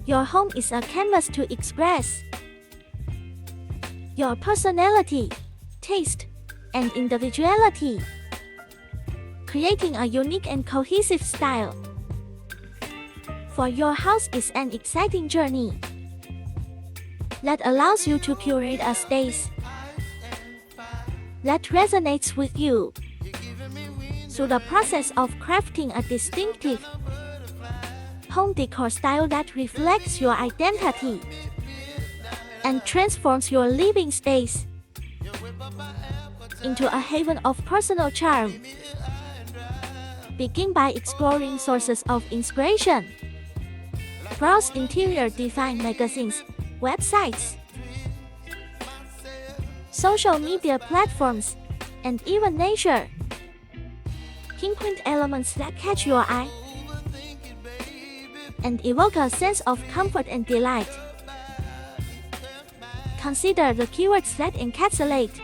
Your home is a canvas to express your personality, taste, and individuality, creating a unique and cohesive style. For your house is an exciting journey that allows you to curate a space that resonates with you through the process of crafting a distinctive home decor style that reflects your identity and transforms your living space into a haven of personal charm. Begin by exploring sources of inspiration. Browse interior design magazines, websites, social media platforms, and even nature. Pinpoint elements that catch your eye and evoke a sense of comfort and delight. Consider the keywords that encapsulate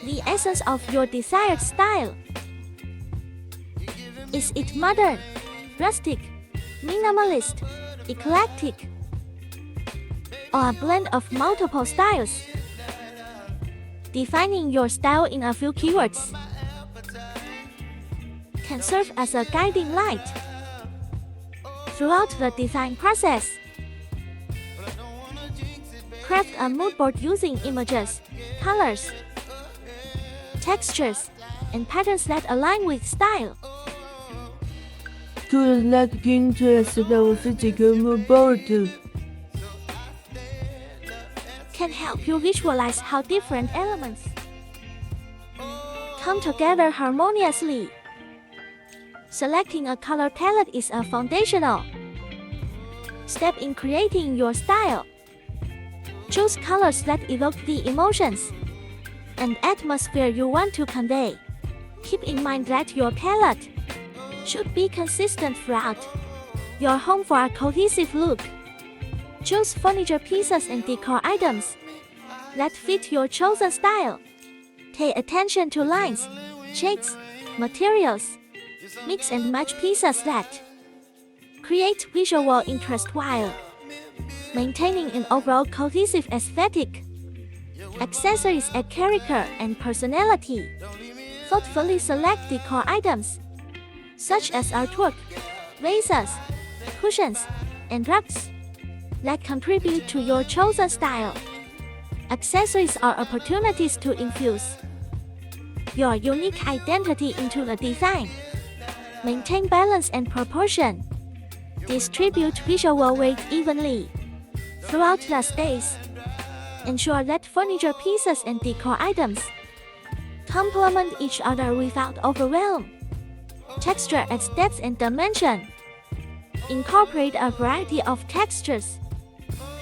the essence of your desired style. Is it modern, rustic, minimalist, eclectic, or a blend of multiple styles? Defining your style in a few keywords can serve as a guiding light throughout the design process. Craft a mood board using images, colors, textures, and patterns that align with style. Tools like Pinterest or physical mood board can help you visualize how different elements come together harmoniously. Selecting a color palette is a foundational step in creating your style. Choose colors that evoke the emotions and atmosphere you want to convey. Keep in mind that your palette should be consistent throughout your home for a cohesive look. Choose furniture pieces and decor items that fit your chosen style. Pay attention to lines, shades, materials. Mix and match pieces that create visual interest while maintaining an overall cohesive aesthetic. Accessories add character and personality. Thoughtfully select decor items such as artwork, vases, cushions, and rugs that contribute to your chosen style. Accessories are opportunities to infuse your unique identity into the design. Maintain balance and proportion. Distribute visual weight evenly throughout the space. Ensure that furniture pieces and decor items complement each other without overwhelm. Texture adds depth and dimension. Incorporate a variety of textures,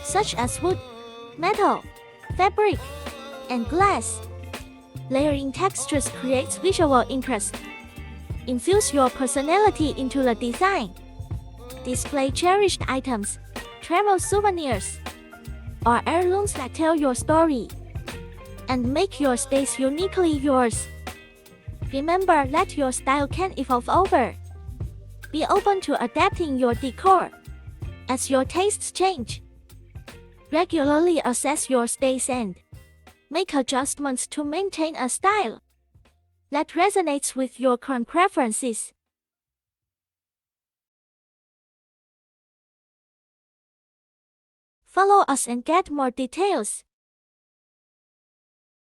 such as wood, metal, fabric, and glass. Layering textures creates visual interest. Infuse your personality into the design. Display cherished items, travel souvenirs, or heirlooms that tell your story and make your space uniquely yours. Remember that your style can evolve over. Be open to adapting your decor as your tastes change. Regularly assess your space and make adjustments to maintain a style that resonates with your current preferences. Follow us and get more details.